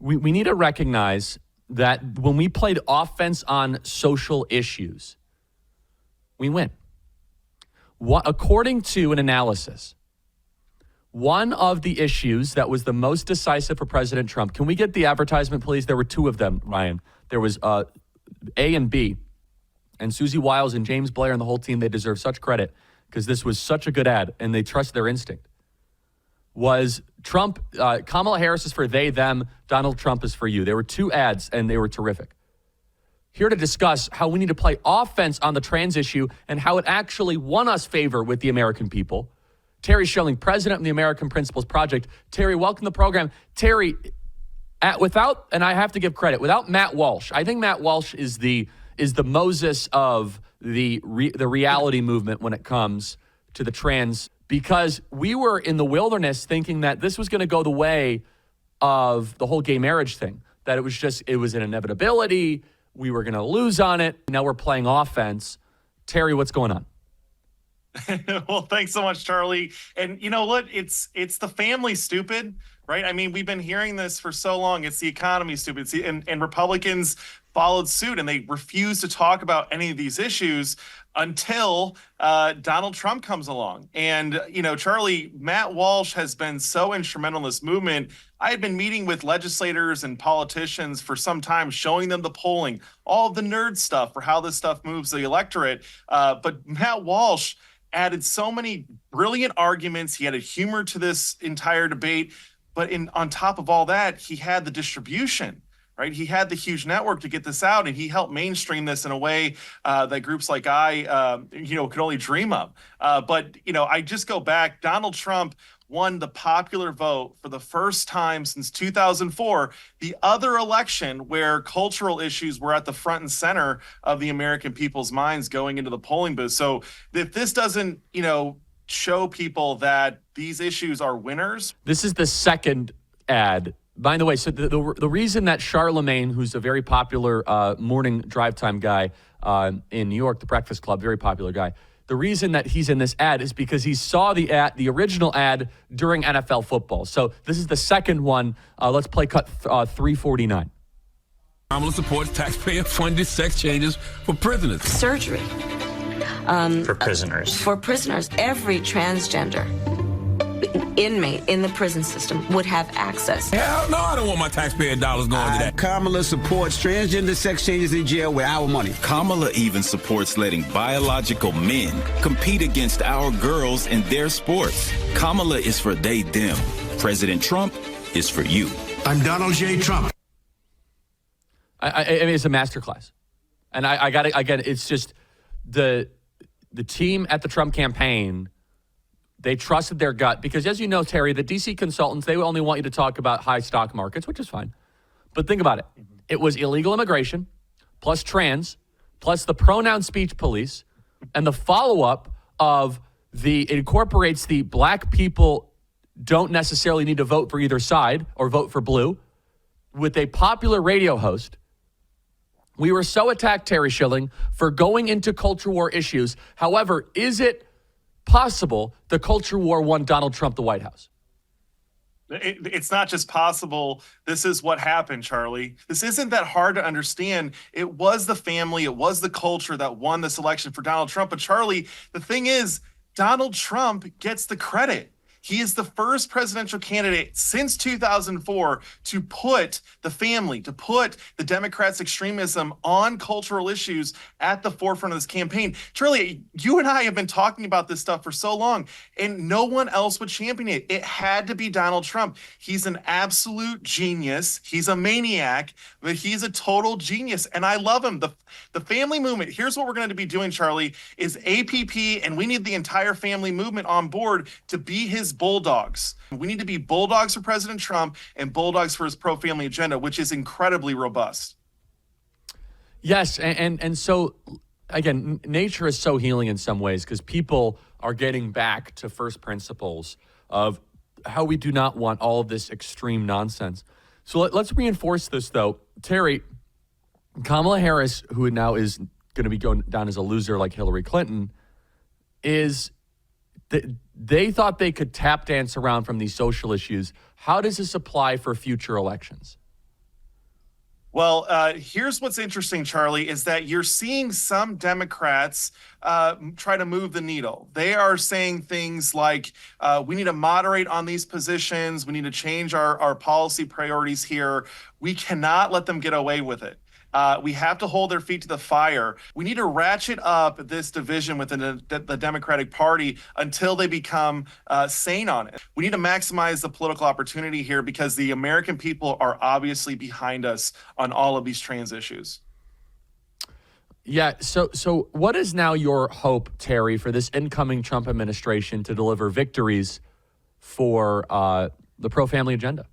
we need to recognize that when we played offense on social issues, we win. According to an analysis, one of the issues that was the most decisive for President Trump, can we get the advertisement, please? There were two of them, Ryan. There was A and B. And Susie Wiles and James Blair and the whole team, they deserve such credit because this was such a good ad and they trust their instinct. Was Trump, Kamala Harris is for they, them, Donald Trump is for you. There were two ads and they were terrific. Here to discuss how we need to play offense on the trans issue and how it actually won us favor with the American people. Terry Schilling, president of the American Principles Project. Terry, welcome to the program. Terry, without, and I have to give credit, without Matt Walsh, I think Matt Walsh is the Moses of the reality movement when it comes to the trans, because we were in the wilderness thinking that this was going to go the way of the whole gay marriage thing, that it was an inevitability. We were going to lose on it. Now we're playing offense. Terry, what's going on? Well, thanks so much, Charlie. And you know what? It's the family, stupid, right? I mean, we've been hearing this for so long. It's the economy, stupid. And Republicans followed suit, and they refused to talk about any of these issues until Donald Trump comes along. And, you know, Charlie, Matt Walsh has been so instrumental in this movement. I had been meeting with legislators and politicians for some time, showing them the polling, all of the nerd stuff for how this stuff moves the electorate. But Matt Walsh added so many brilliant arguments. He added humor to this entire debate. But on top of all that, he had the distribution, right? He had the huge network to get this out, and he helped mainstream this in a way that groups like could only dream of. But, you know, I just go back. Donald Trump won the popular vote for the first time since 2004, the other election where cultural issues were at the front and center of the American people's minds going into the polling booth. So if this doesn't, you know, show people that these issues are winners. This is the second ad. By the way, so the reason that Charlemagne, who's a very popular morning drive time guy in New York, the Breakfast Club, very popular guy, the reason that he's in this ad is because he saw the original ad during NFL football. So this is the second one. Let's play cut 349. Kamala supports taxpayer-funded sex changes for prisoners. Surgery. For prisoners. For prisoners. Every transgender inmate in the prison system would have access. Hell no, I don't want my taxpayer dollars going to that. Kamala supports transgender sex changes in jail with our money. Kamala even supports letting biological men compete against our girls in their sports. Kamala is for they, them. President Trump is for you. I'm Donald J. Trump. I mean, it's a masterclass. And I got to, again, it's just the team at the Trump campaign, they trusted their gut because, as you know, Terry, the DC consultants, they only want you to talk about high stock markets, which is fine. But think about it. It was illegal immigration, plus trans, plus the pronoun speech police, and the follow-up of it incorporates the black people don't necessarily need to vote for either side or vote for blue with a popular radio host. We were so attacked, Terry Schilling, for going into culture war issues. However, is it possible the culture war won Donald Trump the White House? It's not just possible. This is what happened, Charlie. This isn't that hard to understand. It was the family, it was the culture that won this election for Donald Trump. But Charlie, the thing is, Donald Trump gets the credit. He is the first presidential candidate since 2004 to put the family, to put the Democrats' extremism on cultural issues at the forefront of this campaign. Charlie, you and I have been talking about this stuff for so long, and no one else would champion it. It had to be Donald Trump. He's an absolute genius. He's a maniac, but he's a total genius, and I love him. The family movement, here's what we're going to be doing, Charlie, is APP, and we need the entire family movement on board to be his bulldogs. We need to be bulldogs for President Trump and bulldogs for his pro-family agenda, which is incredibly robust. Yes, and so, again, nature is so healing in some ways because people are getting back to first principles of how we do not want all of this extreme nonsense. So let's reinforce this, though. Terry, Kamala Harris, who now is going to be going down as a loser like Hillary Clinton, they thought they could tap dance around from these social issues. How does this apply for future elections? Well, here's what's interesting, Charlie, is that you're seeing some Democrats try to move the needle. They are saying things like, we need to moderate on these positions. We need to change our policy priorities here. We cannot let them get away with it. We have to hold their feet to the fire. We need to ratchet up this division within the Democratic Party until they become sane on it. We need to maximize the political opportunity here because the American people are obviously behind us on all of these trans issues. Yeah. So what is now your hope, Terry, for this incoming Trump administration to deliver victories for the pro-family agenda?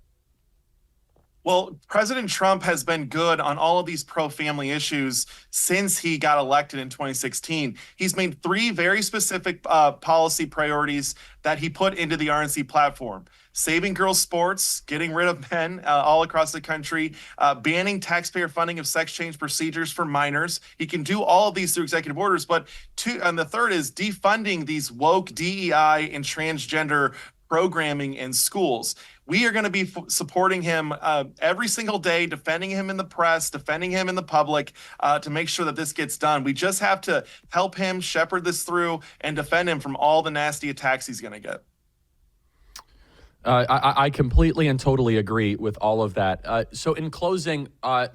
Well, President Trump has been good on all of these pro-family issues since he got elected in 2016. He's made 3 very specific policy priorities that he put into the RNC platform: saving girls' sports, getting rid of men all across the country, banning taxpayer funding of sex change procedures for minors. He can do all of these through executive orders, but and the third is defunding these woke DEI and transgender programming in schools. We are going to be supporting him every single day, defending him in the press, defending him in the public to make sure that this gets done. We just have to help him shepherd this through and defend him from all the nasty attacks he's going to get. I completely and totally agree with all of that. So in closing,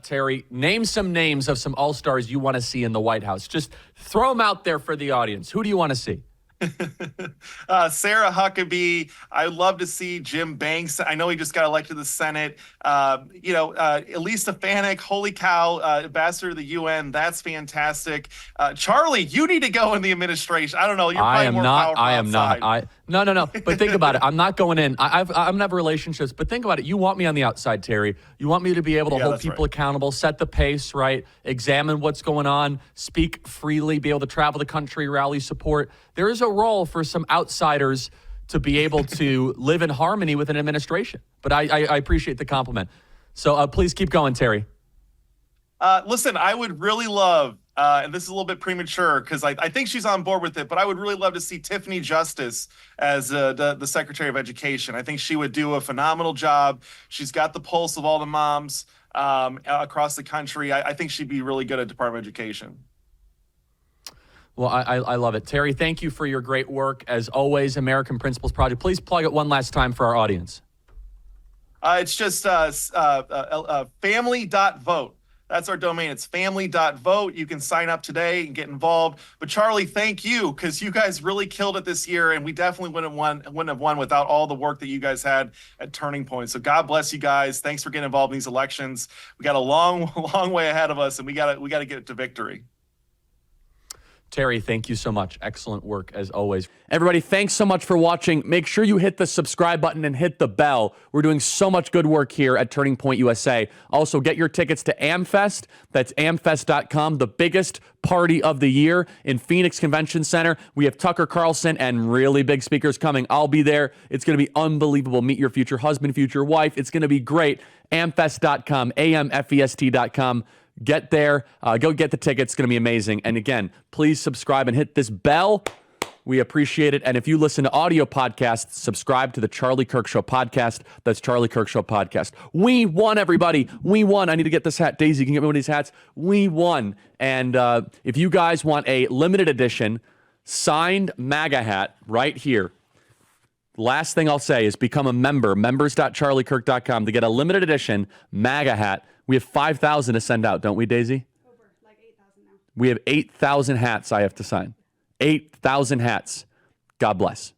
Terry, name some names of some all-stars you want to see in the White House. Just throw them out there for the audience. Who do you want to see? Sarah Huckabee. I'd love to see Jim Banks. I know he just got elected to the Senate. Elise Stefanik, holy cow, ambassador to the UN. That's fantastic. Charlie, you need to go in the administration. I don't know. You're probably more powerful outside. No. But think about it. I'm not going in. I'm gonna have relationships, but think about it. You want me on the outside, Terry. You want me to be able to hold people accountable, set the pace, right? Examine what's going on, speak freely, be able to travel the country, rally support. There is a role for some outsiders to be able to live in harmony with an administration. But I appreciate the compliment. So please keep going, Terry. Listen, I would really love, and this is a little bit premature because I think she's on board with it, but I would really love to see Tiffany Justice as the Secretary of Education. I think she would do a phenomenal job. She's got the pulse of all the moms across the country. I think she'd be really good at Department of Education. Well, I love it. Terry, thank you for your great work. As always, American Principles Project. Please plug it one last time for our audience. It's just family.vote. That's our domain. It's family.vote. You can sign up today and get involved. But Charlie, thank you, because you guys really killed it this year, and we definitely wouldn't have won without all the work that you guys had at Turning Point. So God bless you guys. Thanks for getting involved in these elections. We got a long way ahead of us, and we got to get it to victory. Terry, thank you so much. Excellent work as always. Everybody, thanks so much for watching. Make sure you hit the subscribe button and hit the bell. We're doing so much good work here at Turning Point USA. Also, get your tickets to AmFest. That's amfest.com, the biggest party of the year in Phoenix Convention Center. We have Tucker Carlson and really big speakers coming. I'll be there. It's going to be unbelievable. Meet your future husband, future wife. It's going to be great. amfest.com, amfest.com. Get there. Go get the tickets. It's going to be amazing. And again, please subscribe and hit this bell. We appreciate it. And if you listen to audio podcasts, subscribe to the Charlie Kirk Show podcast. That's Charlie Kirk Show podcast. We won, everybody. We won. I need to get this hat. Daisy, can you get me one of these hats? We won. And if you guys want a limited edition signed MAGA hat right here, last thing I'll say is become a member, members.charliekirk.com, to get a limited edition MAGA hat. We have 5,000 to send out, don't we, Daisy? Over, like 8,000 now. We have 8,000 hats I have to sign. 8,000 hats. God bless.